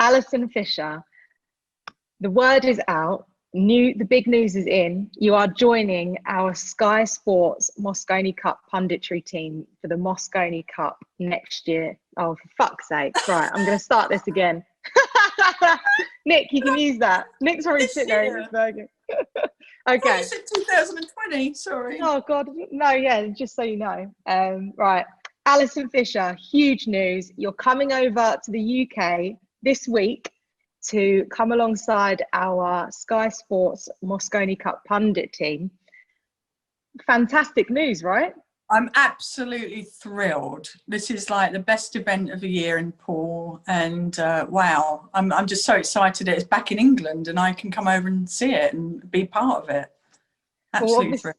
Allison Fisher, the word is out. The big news is in. You are joining our Sky Sports Mosconi Cup punditry team for the Mosconi Cup next year. Oh, for fuck's sake. Right, I'm going to start this again. Nick, you can use that. Nick's already sitting there in his burger. Okay. You said 2020, sorry. Oh, God. No, yeah, just so you know. Right. Allison Fisher, huge news. You're coming over to the UK this week to come alongside our Sky Sports Mosconi Cup pundit team. Fantastic news, right? I'm absolutely thrilled. This is like the best event of the year in pool, and wow, I'm just so excited that it's back in England and I can come over and see it and be part of it. Absolutely thrilled.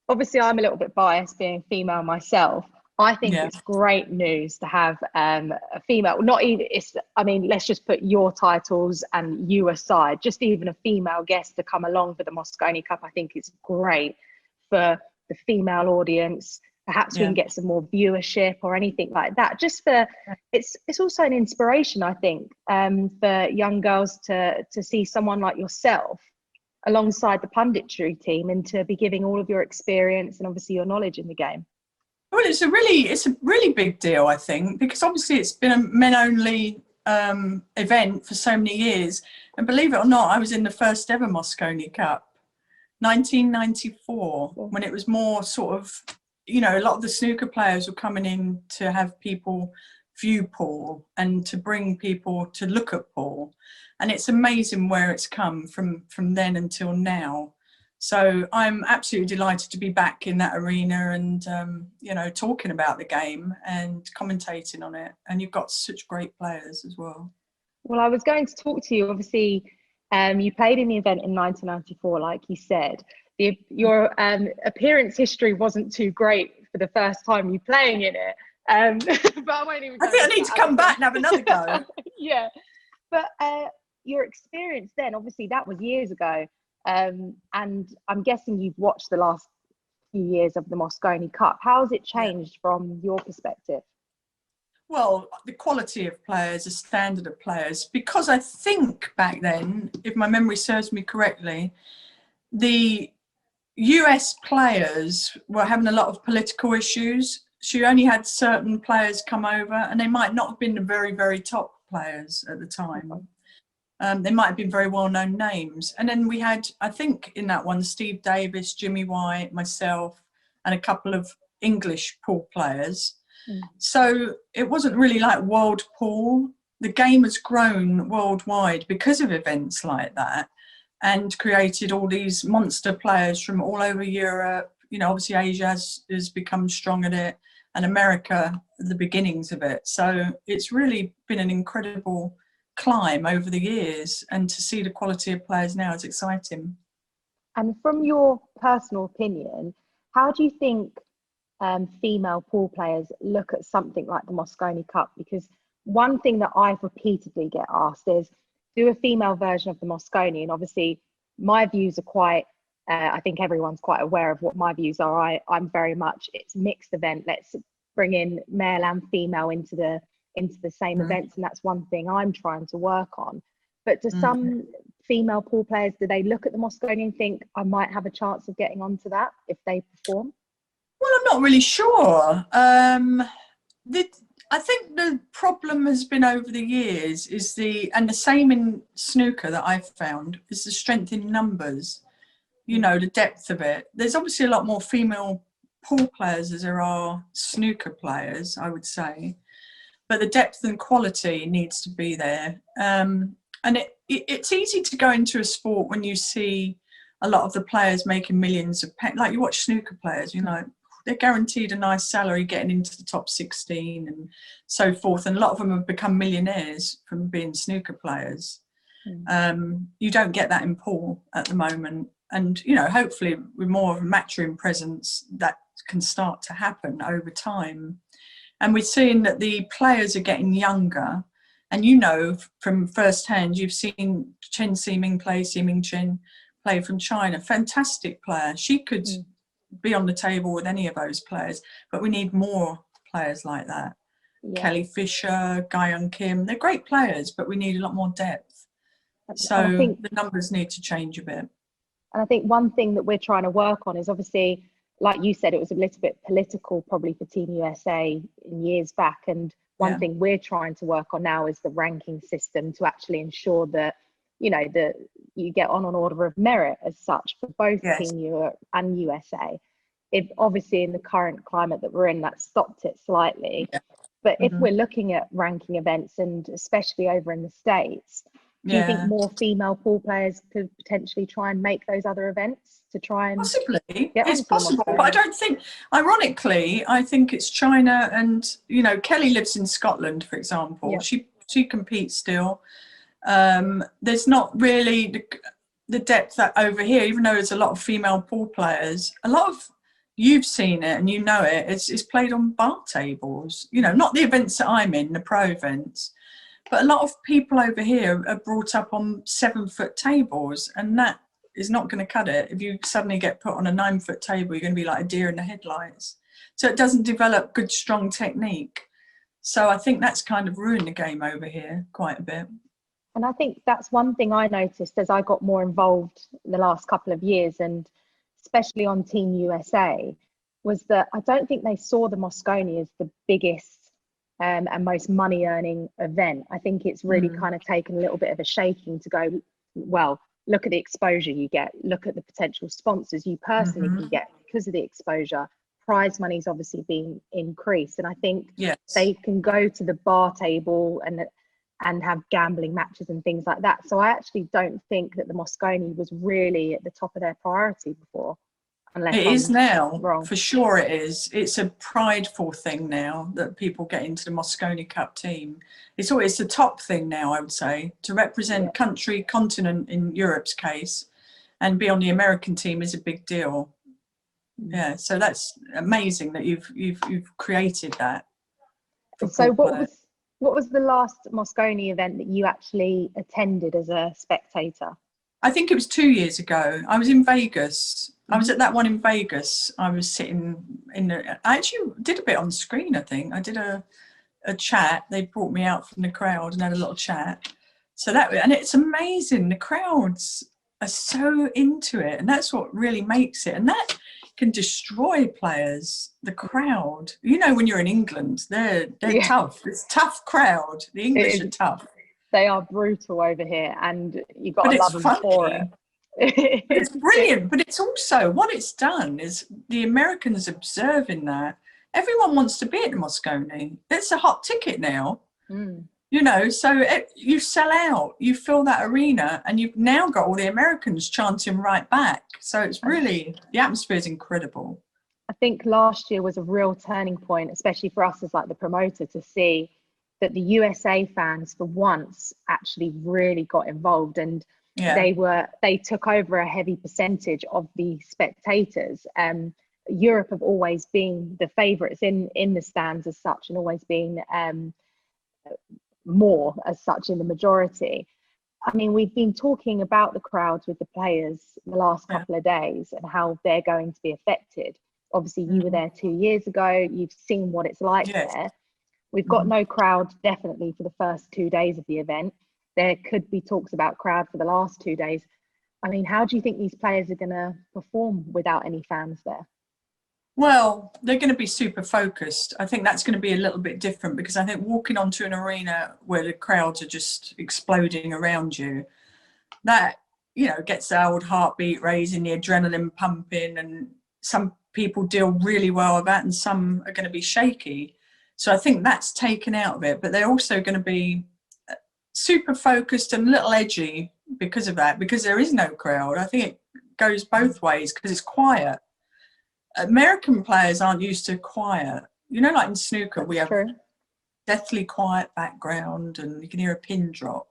Obviously, I'm a little bit biased being female myself. I think it's great news to have a female, not even, I mean, let's just put your titles and you aside, just even a female guest to come along for the Mosconi Cup. I think it's great for the female audience. Perhaps we can get some more viewership or anything like that. Just for, it's also an inspiration, I think, for young girls to see someone like yourself alongside the punditry team and to be giving all of your experience and obviously your knowledge in the game. Well, it's a really big deal, I think, because obviously it's been a men-only event for so many years. And believe it or not, I was in the first ever Mosconi Cup, 1994, when it was more sort of, you know, a lot of the snooker players were coming in to have people view pool and to bring people to look at pool. And it's amazing where it's come from then until now. So I'm absolutely delighted to be back in that arena and, you know, talking about the game and commentating on it. And you've got such great players as well. Well, I was going to talk to you, obviously, you played in the event in 1994, like you said. Your appearance history wasn't too great for the first time you playing in it. But I won't even go I think I need to come back and have another go. Yeah. But your experience then, obviously, that was years ago. And I'm guessing you've watched the last few years of the Mosconi Cup. How has it changed from your perspective? Well, the quality of players, the standard of players, because I think back then, if my memory serves me correctly, the US players were having a lot of political issues. So you only had certain players come over and they might not have been the very, very top players at the time. They might have been very well-known names. And then we had, I think in that one, Steve Davis, Jimmy White, myself, and a couple of English pool players. So it wasn't really like world pool. The game has grown worldwide because of events like that and created all these monster players from all over Europe. You know, obviously Asia has become strong at it, and America, the beginnings of it. So it's really been an incredible climb over the years, and to see the quality of players now is exciting. And from your personal opinion, how do you think female pool players look at something like the Mosconi Cup? Because one thing that I've repeatedly get asked is, do a female version of the Mosconi. And obviously my views are quite, I think everyone's quite aware of what my views are. I'm very much, it's a mixed event. Let's bring in male and female into the same events. And that's one thing I'm trying to work on. But do some female pool players, do they look at the Mosconi and think, I might have a chance of getting onto that if they perform? Well, I'm not really sure. I think the problem has been over the years and the same in snooker that I've found, is the strength in numbers, you know, the depth of it. There's obviously a lot more female pool players as there are snooker players, I would say, but the depth and quality needs to be there. And it's easy to go into a sport when you see a lot of the players making millions of pounds. Like you watch snooker players, you know, they're guaranteed a nice salary getting into the top 16 and so forth. And a lot of them have become millionaires from being snooker players. You don't get that in pool at the moment. And, you know, hopefully with more of a Matchroom presence, that can start to happen over time. And we're seeing that the players are getting younger. And, you know, from first hand, you've seen Chen Ximing play, Ximing Chen play from China. Fantastic player. She could be on the table with any of those players, but we need more players like that. Yeah. Kelly Fisher, Guyon Kim. They're great players, but we need a lot more depth. And I So think the numbers need to change a bit. And I think one thing that we're trying to work on is obviously, like you said, it was a little bit political probably for Team USA in years back. And one Yeah. thing we're trying to work on now is the ranking system to actually ensure that, that you get on an order of merit as such for both Yes. Team Europe and USA. If obviously in the current climate that we're in, that stopped it slightly. Yeah. But if we're looking at ranking events, and especially over in the States, do you think more female pool players could potentially try and make those other events to try and possibly get it's onto possible, but I don't think, ironically, I think it's China and Kelly lives in Scotland, for example. Yeah. She competes still. There's not really the depth that over here, even though there's a lot of female pool players. A lot of, you've seen it and you know it, it's played on bar tables, not the events that I'm in, the pro events. But a lot of people over here are brought up on 7-foot tables, and that is not going to cut it. If you suddenly get put on a 9-foot table, you're going to be like a deer in the headlights. So it doesn't develop good, strong technique. So I think that's kind of ruined the game over here quite a bit. And I think that's one thing I noticed as I got more involved in the last couple of years, and especially on Team USA, was that I don't think they saw the Mosconi as the biggest and most money earning event. I think it's really kind of taken a little bit of a shaking to go, well, look at the exposure you get, look at the potential sponsors you personally can get because of the exposure. Prize money's obviously being increased, and I think they can go to the bar table and have gambling matches and things like that. So I actually don't think that the Mosconi was really at the top of their priority before. It is now, for sure it is. It's a prideful thing now that people get into the Mosconi Cup team. It's always the top thing now, I would say, to represent country, continent in Europe's case, and be on the American team is a big deal. Yeah, so that's amazing that you've created that. So what was the last Mosconi event that you actually attended as a spectator? I think it was 2 years ago. I was in Vegas. I was at that one in Vegas. I was sitting I actually did a bit on screen, I think. I did a chat. They brought me out from the crowd and had a little chat. So and it's amazing. The crowds are so into it, and that's what really makes it. And that can destroy players, the crowd. When you're in England, they're tough. It's a tough crowd. The English are tough. They are brutal over here, and you've got to love them for it. It's brilliant, but it's also, what it's done is the Americans observing that everyone wants to be at the Mosconi. It's a hot ticket now, so you sell out, you fill that arena, and you've now got all the Americans chanting right back. So it's really, the atmosphere is incredible. I think last year was a real turning point, especially for us as like the promoter, to see that the USA fans for once actually really got involved, and they took over a heavy percentage of the spectators. Europe have always been the favourites in the stands as such, and always been more as such in the majority. I mean, we've been talking about the crowds with the players the last couple of days and how they're going to be affected. Obviously, you were there 2 years ago. You've seen what it's like there. We've got no crowd, definitely, for the first 2 days of the event. There could be talks about crowd for the last 2 days. I mean, how do you think these players are going to perform without any fans there? Well, they're going to be super focused. I think that's going to be a little bit different, because I think walking onto an arena where the crowds are just exploding around you, that, gets the old heartbeat raising, the adrenaline pumping, and some people deal really well with that and some are going to be shaky. So I think that's taken out of it, but they're also going to be super focused and a little edgy because of that, because there is no crowd. I think it goes both ways because it's quiet. American players aren't used to quiet. Like in snooker, we have deathly quiet background and you can hear a pin drop.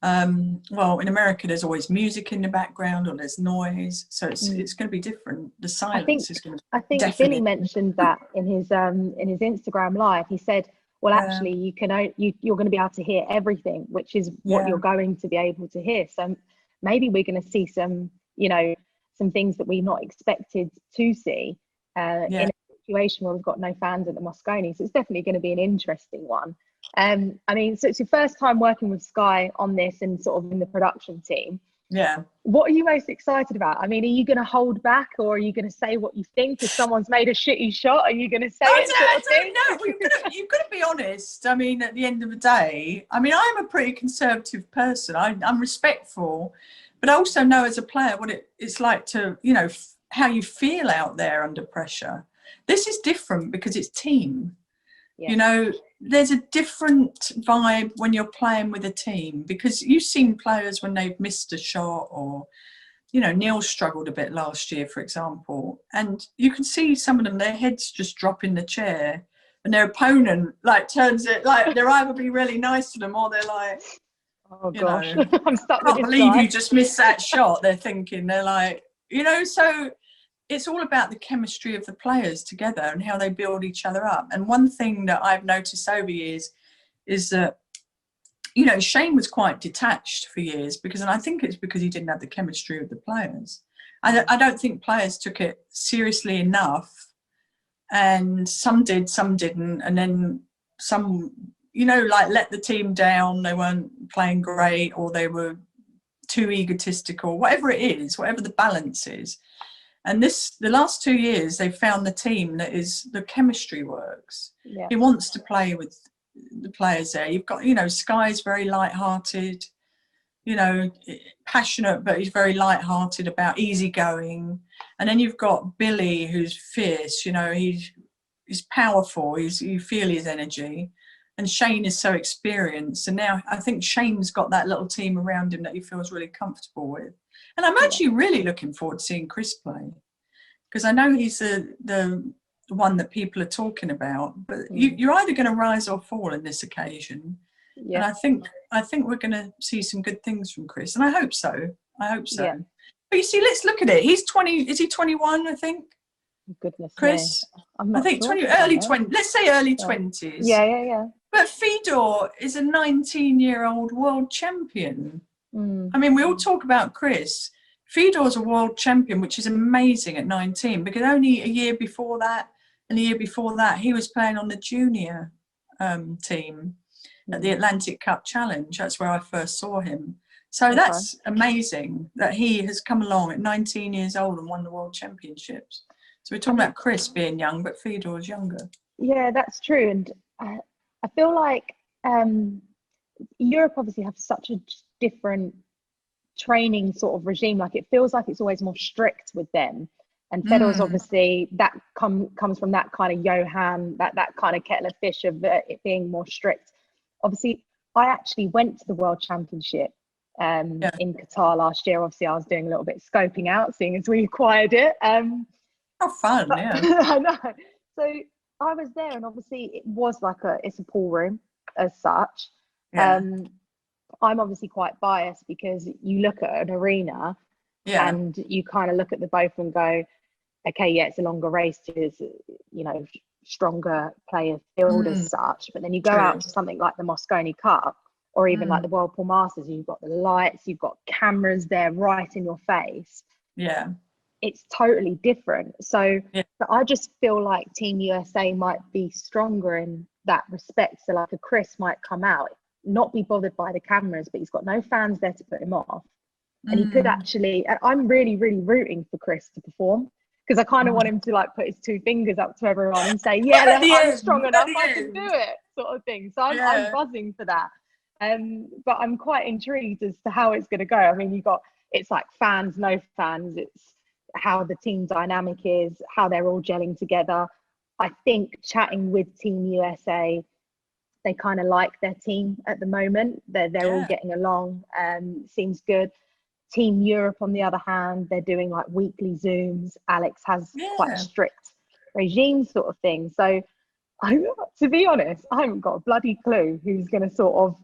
Well, in America, there's always music in the background or there's noise, so it's going to be different. The silence is going to. I think Billy mentioned that in his Instagram live. He said, "Well, actually, you're going to be able to hear everything, which is what you're going to be able to hear. So maybe we're going to see some, some things that we're not expected to see in the situation where we've got no fans at the Mosconi, so it's definitely going to be an interesting one. I mean, so it's your first time working with Sky on this and sort of in the production team. Yeah. What are you most excited about? I mean, are you going to hold back, or are you going to say what you think? If someone's made a shitty shot, are you going to say it? I don't know. Well, you've got to be honest. I mean, at the end of the day, I mean, I'm a pretty conservative person. I'm respectful, but I also know as a player what it's like to, you know, how you feel out there under pressure. This is different because it's team. Yeah. You know, there's a different vibe when you're playing with a team, because you've seen players when they've missed a shot, or, you know, Neil struggled a bit last year, for example, and you can see some of them, their heads just drop in the chair and their opponent like turns it, like they're either being really nice to them or they're like, oh gosh, you know, I'm stuck with this guy. I can't believe you just missed that shot. They're thinking, they're like, you know, so it's all about the chemistry of the players together and how they build each other up. And one thing that I've noticed over years is that, you know, Shane was quite detached for years, because, and I think it's because he didn't have the chemistry with the players. I don't think players took it seriously enough, and some did, some didn't, and then some, you know, like let the team down. They weren't playing great, or they were too egotistical, whatever it is, whatever the balance is. And the last 2 years, they've found the team that is, the chemistry works. Yeah. He wants to play with the players there. You've got, you know, Sky's very light-hearted, you know, passionate, but he's very light-hearted, about easygoing. And then you've got Billy, who's fierce, you know, he's powerful, you feel his energy. And Shane is so experienced. And now I think Shane's got that little team around him that he feels really comfortable with. And I'm actually really looking forward to seeing Chris play, because I know he's the one that people are talking about. But you're either going to rise or fall in this occasion. Yeah. And I think we're going to see some good things from Chris, and I hope so. Yeah. But you see, let's look at it. He's 20. Is he 21? I think. Goodness, Chris. I'm not I think sure 20, early 20. Let's say early 20s. Yeah. But Fedor is a 19-year-old world champion. I mean, we all talk about Chris. Fedor's a world champion, which is amazing at 19, because only a year before that and the year before that, he was playing on the junior team at the Atlantic Cup Challenge. That's where I first saw him. So that's amazing that he has come along at 19 years old and won the world championships. So we're talking about Chris being young, but Fedor's younger. Yeah, that's true. And I feel like Europe obviously have such a different training sort of regime. Like, it feels like it's always more strict with them. And Fedor's obviously, that comes from that kind of Johan, that kind of kettle of fish of it being more strict. Obviously, I actually went to the World Championship in Qatar last year. Obviously, I was doing a little bit of scoping out, seeing as we acquired it. How fun, yeah. I know. So I was there, and obviously it was like it's a pool room as such. Yeah. I'm obviously quite biased, because you look at an arena and you kind of look at the both and go, okay, yeah, it's a longer race to, you know, stronger player field as such. But then you go out to something like the Mosconi Cup, or even like the World Pool Masters, you've got the lights, you've got cameras there right in your face. Yeah. It's totally different. So I just feel like Team USA might be stronger in that respect. So like a Chris might come out, not be bothered by the cameras, but he's got no fans there to put him off. And he could actually, and I'm really, really rooting for Chris to perform, because I kind of want him to like put his two fingers up to everyone and say, yeah, look, I'm strong enough, I can do it, sort of thing. So I'm buzzing for that. But I'm quite intrigued as to how it's going to go. I mean, it's like fans, no fans, it's how the team dynamic is, how they're all gelling together. I think chatting with Team USA, they kind of like their team at the moment. They're all getting along. Seems good. Team Europe, on the other hand, they're doing like weekly Zooms. Alex has quite a strict regime sort of thing. So to be honest, I haven't got a bloody clue who's going to sort of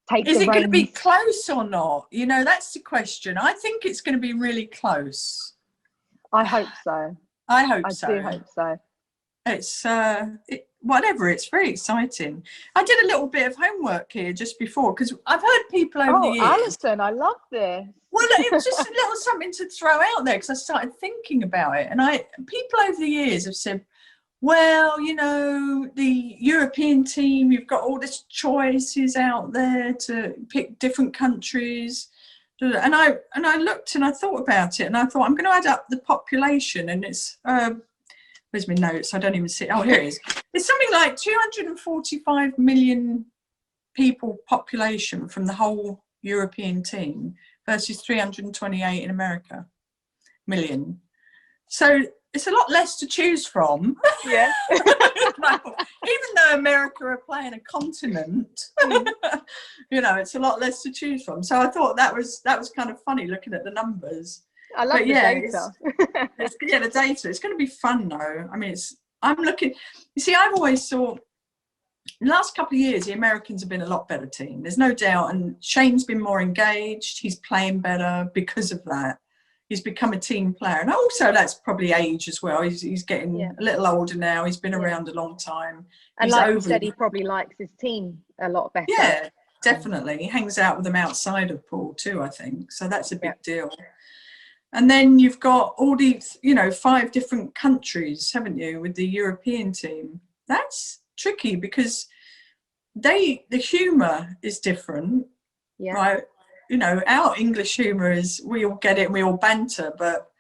take the reins. Is it going to be close or not? You know, that's the question. I think it's going to be really close. I hope so. I hope so. I do hope so. It's whatever, it's very exciting. I did a little bit of homework here just before, because I've heard people over the years. Allison, I love this. Well, it was just a little something to throw out there, because I started thinking about it, and people over the years have said, well, you know, the European team, you've got all these choices out there to pick different countries. And I looked and I thought about it, and I thought, I'm going to add up the population, and it's where's my notes? I don't even see. Oh, here it is. It's something like 245 million people population from the whole European team versus 328 in America million. So it's a lot less to choose from. Yeah. Even though America are playing a continent, you know, it's a lot less to choose from. So I thought that was kind of funny looking at the numbers. I love the data. The data. It's going to be fun though. I mean, I'm looking. You see, I've always thought the last couple of years the Americans have been a lot better team. There's no doubt, and Shane's been more engaged. He's playing better because of that. He's become a team player, and also that's probably age as well. He's getting a little older now. He's been around a long time. And like you said, he probably likes his team a lot better. Yeah, definitely. He hangs out with them outside of pool too, I think. So that's a big deal. And then you've got all these, you know, 5 different countries, haven't you, with the European team? That's tricky because the humour is different, right? You know, our English humour is, we all get it and we all banter, but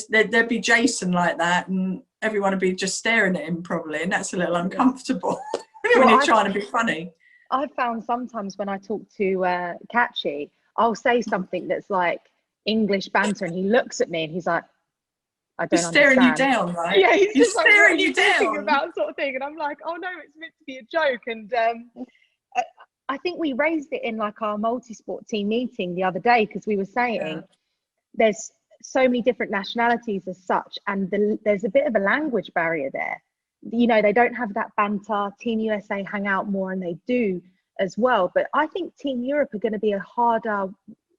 there'd be Jason like that and everyone would be just staring at him probably, and that's a little uncomfortable when you're trying to be funny. I've found sometimes when I talk to Catchy, I'll say something that's like English banter and he looks at me and he's like, I don't understand. He's staring you down, right? Yeah, he's just staring like, you down about sort of thing. And I'm like, oh no, it's meant to be a joke. And I think we raised it in like our multi-sport team meeting the other day, because we were saying there's so many different nationalities as such, and there's a bit of a language barrier there. You know, they don't have that banter. Team USA hang out more, and they do as well. But I think Team Europe are going to be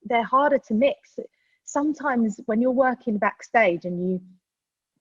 they're harder to mix. Sometimes when you're working backstage and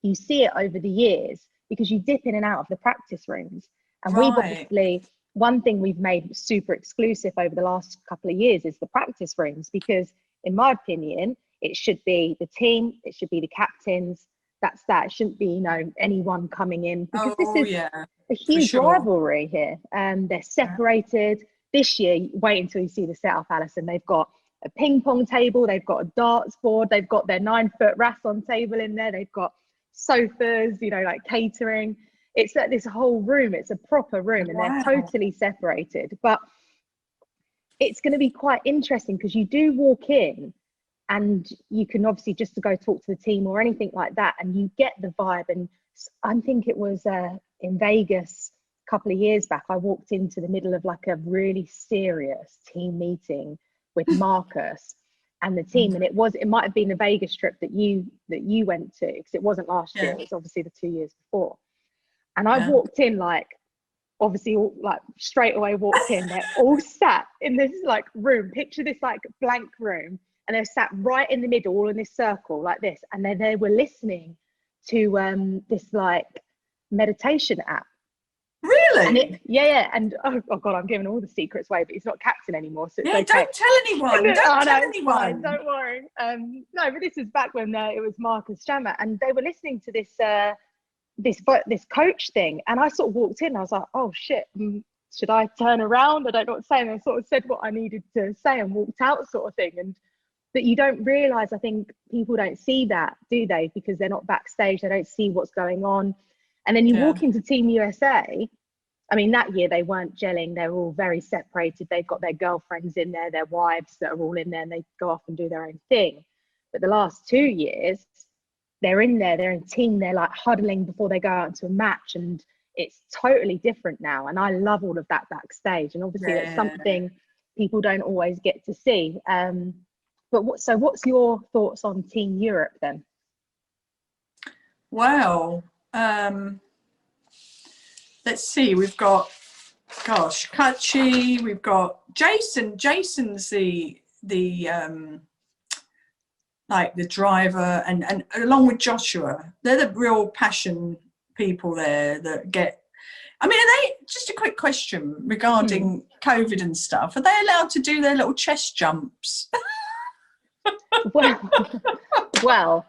you see it over the years, because you dip in and out of the practice rooms. And we've obviously, one thing we've made super exclusive over the last couple of years is the practice rooms, because in my opinion, it should be the team, it should be the captains. That's that. It shouldn't be, you know, anyone coming in, because this is a huge rivalry here. They're separated. This year, wait until you see the setup, Alison. They've got a ping pong table, they've got a darts board, they've got their 9-foot Rasson table in there, they've got sofas, you know, like catering. It's like this whole room, it's a proper room, and they're totally separated. But it's going to be quite interesting, because you do walk in and you can obviously just to go talk to the team or anything like that, and you get the vibe. And I think it was in Vegas a couple of years back, I walked into the middle of like a really serious team meeting with Marcus and the team, and it might have been the Vegas trip that you went to, because it wasn't last year, it was obviously the 2 years before. And I walked in, like, obviously, like straight away walked in, they're all sat in this like room, picture this like blank room, and they're sat right in the middle, all in this circle like this, and then they were listening to this like meditation app. Really? And and oh god, I'm giving all the secrets away, but he's not captain anymore, so it's okay. Don't tell anyone. Don't tell anyone. Fine, don't worry. No, but this is back when it was Marcus Stammer, and they were listening to this coach thing, and I sort of walked in, I was like, oh shit, should I turn around? I don't know what to say. And I sort of said what I needed to say and walked out, sort of thing. And that you don't realize, I think people don't see that, do they? Because they're not backstage, they don't see what's going on. And then you walk into Team USA. I mean, that year they weren't gelling, they were all very separated. They've got their girlfriends in there, their wives that are all in there, and they go off and do their own thing. But the last 2 years, they're in there, they're in team, they're like huddling before they go out into a match, and it's totally different now. And I love all of that backstage, and obviously it's something people don't always get to see. But what's your thoughts on Team Europe then? Wow. Let's see, we've got, Kachi, we've got Jason. Jason's the like the driver, and along with Joshua, they're the real passion people there that get. I mean, are they, just a quick question regarding COVID and stuff, are they allowed to do their little chest jumps? Well,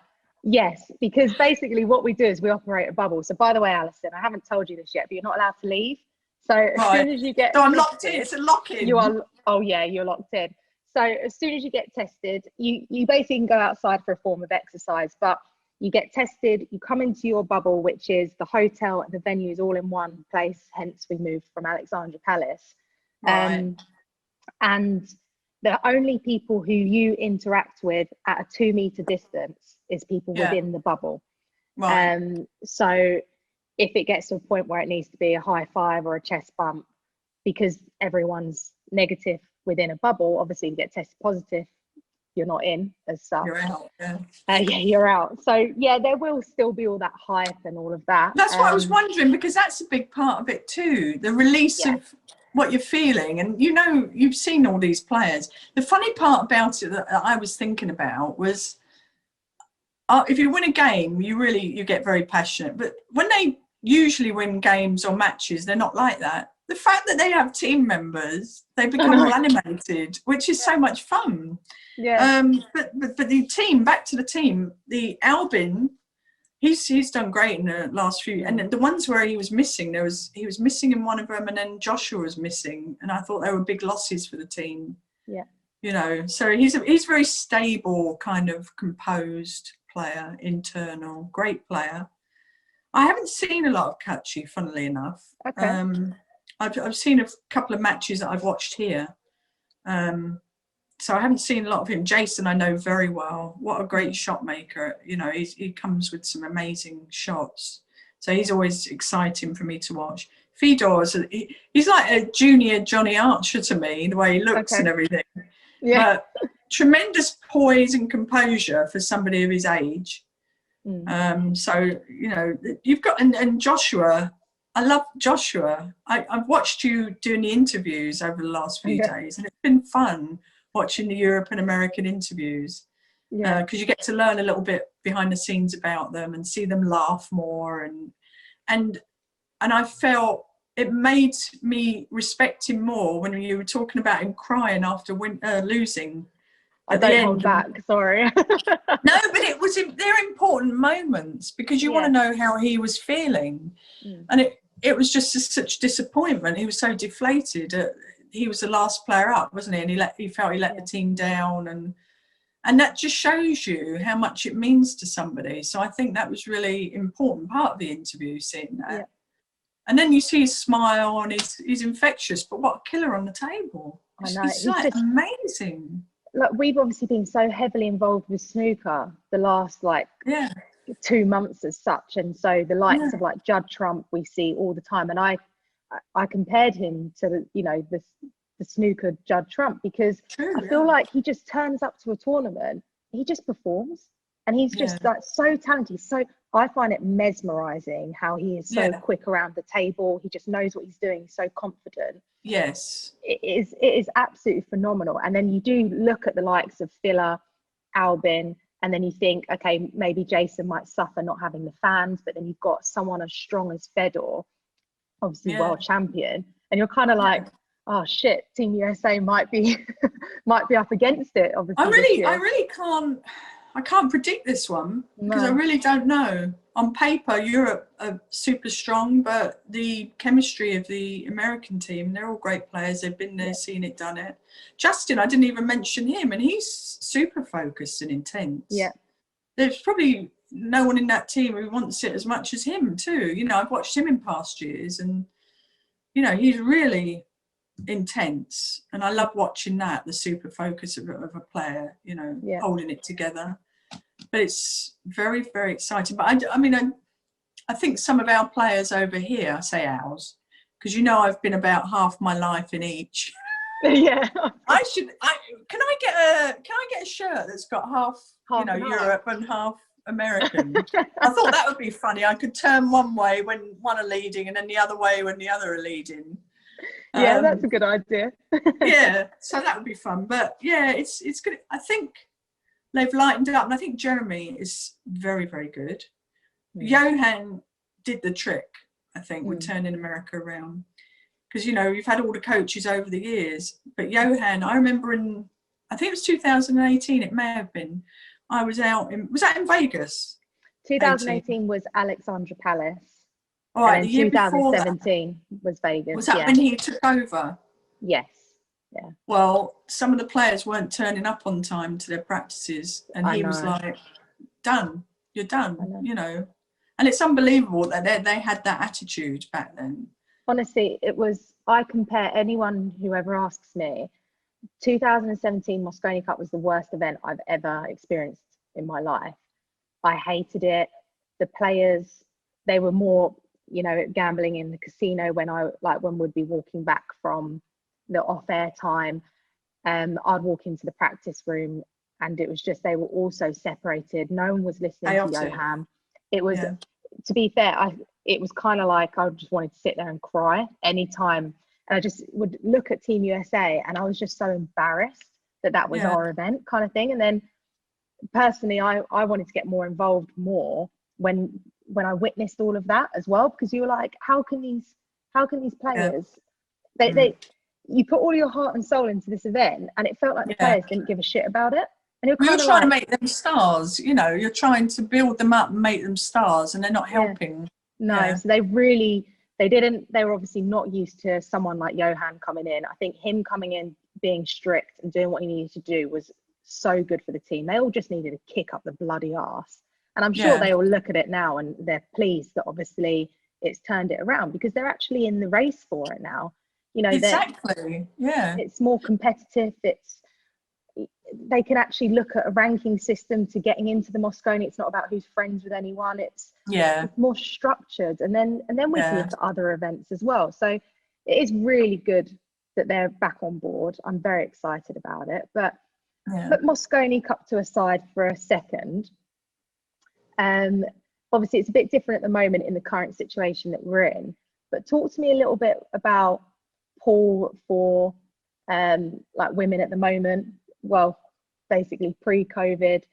Yes, because basically what we do is we operate a bubble. So by the way, Alison, I haven't told you this yet, but you're not allowed to leave. So as Right. soon as you get So I'm locked in. tested, It's a lock-in. you are, oh yeah, you're locked in. So as soon as you get tested, you basically can go outside for a form of exercise, but you get tested, you come into your bubble, which is the hotel and the venues all in one place. Hence we moved from Alexandra Palace. Right. And the only people who you interact with at a 2 meter distance is people Yeah. within the bubble. Right. So if it gets to a point where it needs to be a high five or a chest bump, because everyone's negative within a bubble, obviously you get tested positive, you're not in as such. You're out. Yeah. Yeah, you're out. So yeah, there will still be all that hype and all of that. That's what I was wondering, because that's a big part of it too. The release of what you're feeling, and you know, you've seen all these players. The funny part about it that I was thinking about was, if you win a game, you get very passionate. But when they usually win games or matches, they're not like that. The fact that they have team members, they become all animated, which is so much fun. Yeah. But the team, back to the team, the Albin, he's done great in the last few, and the ones where he was missing, he was missing in one of them, and then Joshua was missing, and I thought they were big losses for the team. Yeah. You know, so he's very stable, kind of composed player, internal, great player. I haven't seen a lot of Kachi, funnily enough. Okay. I've seen a couple of matches that I've watched here. So I haven't seen a lot of him. Jason, I know very well. What a great shot maker. You know, he comes with some amazing shots. So he's always exciting for me to watch. Fedor, he's like a junior Johnny Archer to me, the way he looks and everything. Yeah. But tremendous poise and composure for somebody of his age. So, you know, you've got, and Joshua, I love Joshua. I've watched you doing the interviews over the last few days, and it's been fun watching the Europe and American interviews, because you get to learn a little bit behind the scenes about them and see them laugh more, and I felt it made me respect him more when you were talking about him crying after losing. I don't hold back, sorry. No, but they're important moments, because you want to know how he was feeling, and it was just such disappointment. He was so deflated. He was the last player up, wasn't he? And he felt he let the team down, and that just shows you how much it means to somebody. So I think that was really important part of the interview, seeing that. And then you see his smile, and he's infectious. But what a killer on the table! I know. He's like just amazing. Like, we've obviously been so heavily involved with snooker the last 2 months as such, and so the likes of like Judd Trump we see all the time, and I compared him to the snooker Judd Trump, because I feel like he just turns up to a tournament, he just performs, and he's just like so talented. So I find it mesmerizing how he is so quick around the table. He just knows what he's doing. He's so confident. Yes, it is absolutely phenomenal. And then you do look at the likes of Filler, Albin, and then you think, okay, maybe Jason might suffer not having the fans, but then you've got someone as strong as Fedor, obviously world champion, and you're kind of like, oh shit, Team USA might be up against it. Obviously, I can't predict this one, because I really don't know. On paper, Europe are super strong, but the chemistry of the American team, they're all great players. They've been there, seen it, done it. Justin, I didn't even mention him, and he's super focused and intense. Yeah. There's probably no one in that team who wants it as much as him too. You know, I've watched him in past years, and, you know, he's really intense, and I love watching that, the super focus of a player, you know, holding it together. But it's very, very exciting. But I think some of our players over here, I say ours, because, you know, I've been about half my life in each. Yeah. Can I get a shirt that's got half you know, Europe and half American? I thought that would be funny. I could turn one way when one are leading, and then the other way when the other are leading. Yeah, that's a good idea. Yeah, so that would be fun. But yeah, it's good. I think they've lightened up, and I think Jeremy is very, very good. Johan did the trick, I think, with turning America around, because, you know, you've had all the coaches over the years, but Johan, I remember I think it was 2018, it may have been, I was out in, was that in Vegas? 18. 2018 was Alexandra Palace, All and right, then the year before that, 2017 was Vegas. was that Yeah. when he took over? Yes. Yeah. Well, some of the players weren't turning up on time to their practices, and I he was know. like, done, you're I done, know. you know. And it's unbelievable that they had that attitude back then. Honestly, it was, I compare anyone who ever asks me, 2017 Mosconi Cup was the worst event I've ever experienced in my life. I hated it. The players, they were more, you know, gambling in the casino when when we'd be walking back from the off-air time. I'd walk into the practice room and it was just, they were all so separated. No one was listening to Chaotic. Johan. It was, Yeah. to be fair, it was kind of like I just wanted to sit there and cry anytime. And I just would look at Team USA and I was just so embarrassed that that was Yeah. our event kind of thing. And then personally, I wanted to get more involved more when I witnessed all of that as well, because you were like, how can these players, they you put all your heart and soul into this event, and it felt like the players didn't give a shit about it. And you're Well, kind you're of trying like, to make them stars, you know, you're trying to build them up and make them stars, and they're not helping. No, so they were obviously not used to someone like Johan coming in. I think him coming in, being strict and doing what he needed to do was so good for the team. They all just needed to kick up the bloody arse. And I'm sure they all look at it now and they're pleased that obviously it's turned it around, because they're actually in the race for it now. You know, exactly. Yeah. it's more competitive. They can actually look at a ranking system to getting into the Mosconi. It's not about who's friends with anyone. It's more structured. And then we can look at other events as well. So it is really good that they're back on board. I'm very excited about it. But put Mosconi Cup to a side for a second. Obviously, it's a bit different at the moment in the current situation that we're in. But talk to me a little bit about pool for like women at the moment. Well, basically pre-COVID.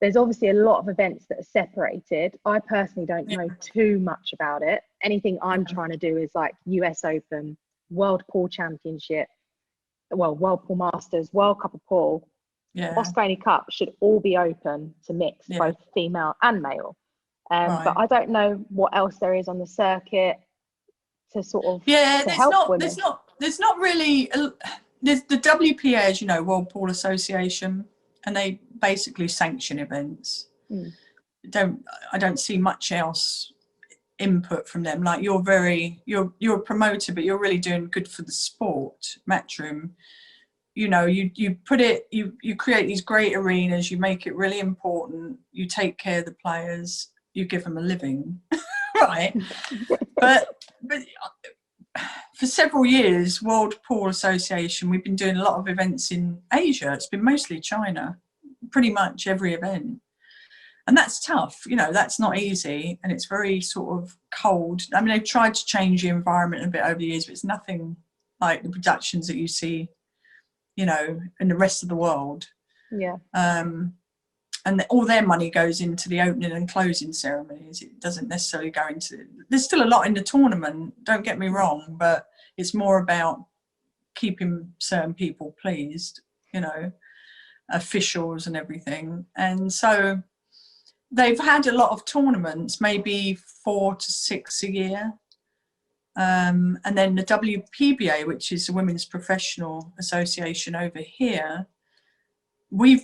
There's obviously a lot of events that are separated. I personally don't know too much about it. Anything I'm trying to do is like US Open, World Pool Championship, World Pool Masters, World Cup of Pool. Mosconi Cup should all be open to mix, both female and male. But I don't know what else there is on the circuit to sort of help women. There's not really. There's the WPA, as you know, World Pool Association, and they basically sanction events. I don't see much else input from them. Like you're a promoter, but you're really doing good for the sport. Matchroom, you know, you create these great arenas, you make it really important, you take care of the players, you give them a living, right? but for several years, World Pool Association, we've been doing a lot of events in Asia. It's been mostly China, pretty much every event. And that's tough, you know, that's not easy. And it's very sort of cold. I mean, they've tried to change the environment a bit over the years, but it's nothing like the productions that you see, you know, in the rest of the world. And all their money goes into the opening and closing ceremonies. It doesn't necessarily go into, there's still a lot in the tournament, don't get me wrong, but it's more about keeping certain people pleased, you know, officials and everything. And so they've had a lot of tournaments, maybe 4 to 6 a year. And then the WPBA, which is the Women's Professional Association over here, I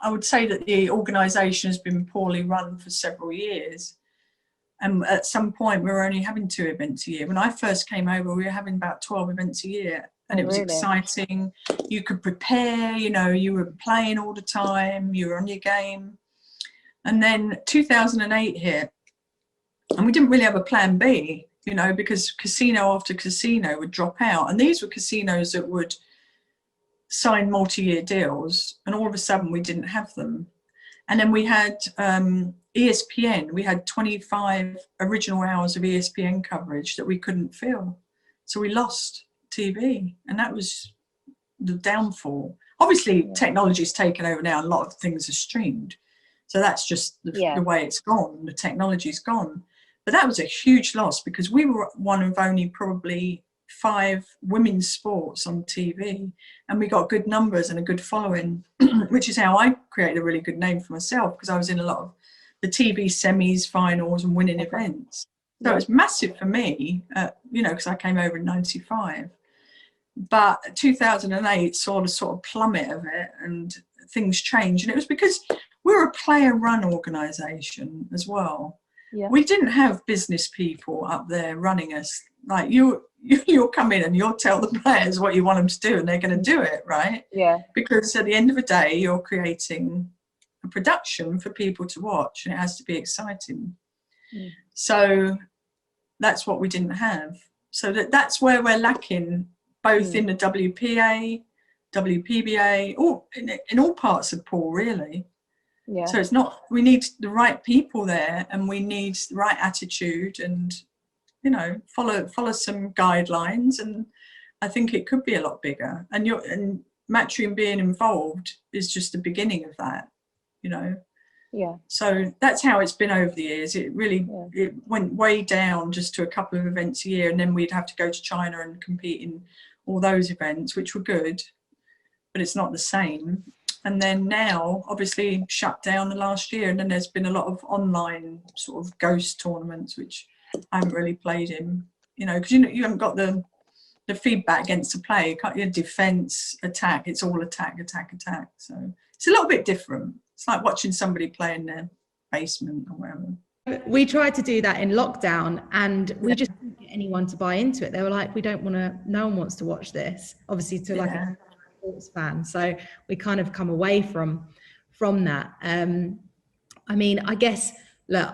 would say that the organisation has been poorly run for several years. And at some point, we were only having 2 events a year. When I first came over, we were having about 12 events a year. And it was exciting. You could prepare, you know, you were playing all the time, you were on your game. And then 2008 hit, and we didn't really have a plan B, you know, because casino after casino would drop out. And these were casinos that would sign multi-year deals, and all of a sudden we didn't have them. And then we had ESPN. We had 25 original hours of ESPN coverage that we couldn't fill. So we lost TV, and that was the downfall. Obviously, technology's taken over now, and a lot of things are streamed. So that's just the way it's gone. The technology's gone. But that was a huge loss, because we were one of only probably 5 women's sports on TV, and we got good numbers and a good following, which is how I created a really good name for myself, because I was in a lot of the TV semis, finals, and winning events. So it was massive for me, you know, because I came over in '95. But 2008 saw the sort of plummet of it, and things changed. And it was because we're a player-run organisation as well. Yeah. We didn't have business people up there running us. Like you'll come in and you'll tell the players what you want them to do, and they're going to do it, right? Yeah. Because at the end of the day, you're creating a production for people to watch, and it has to be exciting. So that's what we didn't have. So that's where we're lacking, both in the WPA, WPBA, or in all parts of pool, really. Yeah. So it's not, we need the right people there, and we need the right attitude, and, you know, follow some guidelines, and I think it could be a lot bigger. And Matchroom being involved is just the beginning of that, you know. Yeah. So that's how it's been over the years. It really it went way down just to a couple of events a year, and then we'd have to go to China and compete in all those events, which were good, but it's not the same. And then now, obviously, shut down the last year, and then there's been a lot of online sort of ghost tournaments, which I haven't really played in, you know, because you haven't got the feedback against the play. You can't, your defense, attack, it's all attack. So it's a little bit different. It's like watching somebody play in their basement or wherever. We tried to do that in lockdown, and we just didn't get anyone to buy into it. They were like, no one wants to watch this, obviously, to like a sports fan. So we kind of come away from that. I mean, I guess, look,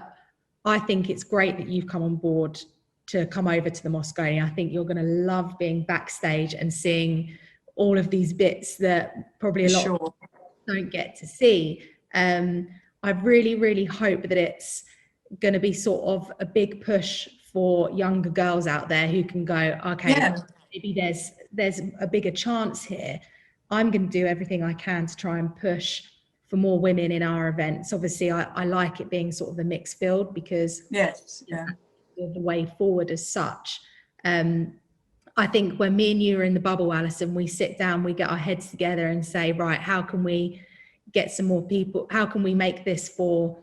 I think it's great that you've come on board to come over to the Mosconi. I think you're going to love being backstage and seeing all of these bits that probably a lot of people don't get to see. I really, really hope that it's going to be sort of a big push for younger girls out there who can go, okay, maybe there's a bigger chance here. I'm going to do everything I can to try and push for more women in our events. Obviously, I like it being sort of a mixed field, because the way forward as such. I think when me and you are in the bubble, Alison, we sit down, we get our heads together and say, right, how can we get some more people? How can we make this for,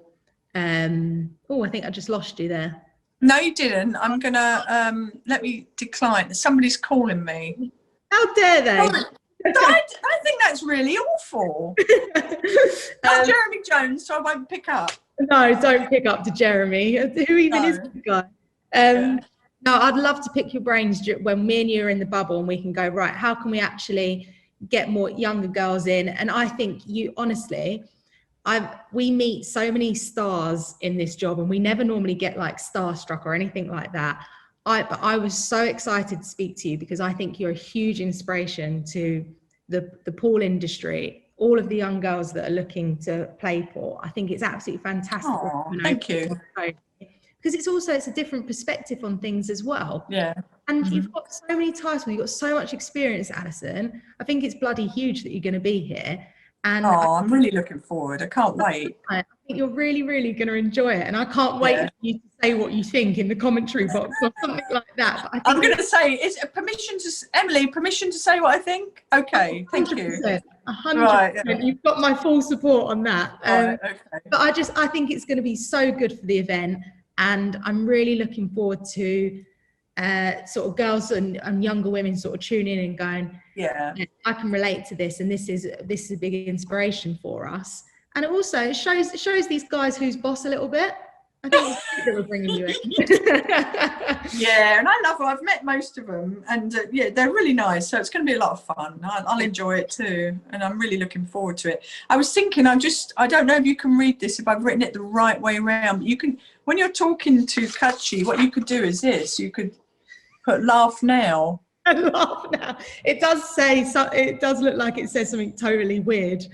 I think I just lost you there. No, you didn't. I'm going to, let me decline. Somebody's calling me. How dare they? I think that's really awful. Tell Jeremy Jones so I won't pick up. No, don't pick up to Jeremy. Who even is the guy? No, I'd love to pick your brains when me and you are in the bubble, and we can go, right, how can we actually get more younger girls in? And I think we meet so many stars in this job, and we never normally get like starstruck or anything like that. But I was so excited to speak to you, because I think you're a huge inspiration to the pool industry, all of the young girls that are looking to play pool. I think it's absolutely fantastic. Oh, thank you. Because it's a different perspective on things as well. Yeah. And you've got so many titles, you've got so much experience, Alison. I think it's bloody huge that you're going to be here. And I'm really looking forward. I can't wait. I think you're really, really going to enjoy it. And I can't wait for you to say what you think in the commentary box or something like that. But I'm going to say, Emily, permission to say what I think? Okay, thank you. 100%. Right, yeah. You've got my full support on that. Right, okay. But I think it's going to be so good for the event. And I'm really looking forward to sort of girls and younger women sort of tuning in and going, I can relate to this, and this is a big inspiration for us. And it also shows these guys who's boss a little bit. I think it's great that we're bringing you in. Yeah, and I love them. I've met most of them, and they're really nice. So it's going to be a lot of fun. I'll enjoy it too, and I'm really looking forward to it. I was thinking, I don't know if you can read this, if I've written it the right way around. But you can, when you're talking to Kachi, what you could do is this: you could put "laugh now." Laugh now. It does say so. It does look like it says something totally weird.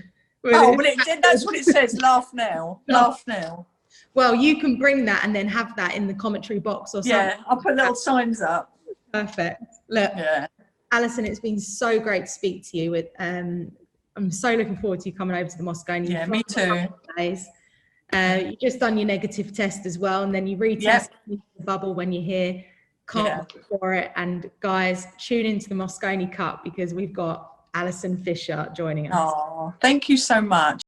Well, that's what it says. Laugh now. Laugh now. Well, you can bring that and then have that in the commentary box or something. Yeah, I'll put little signs up. Perfect. Look, Alison, it's been so great to speak to you. I'm so looking forward to you coming over to the Mosconi. Yeah, me too. You've just done your negative test as well, and then you retest the bubble when you're here. Can't wait for it. And guys, tune into the Mosconi Cup because we've got Allison Fisher joining us. Oh, thank you so much.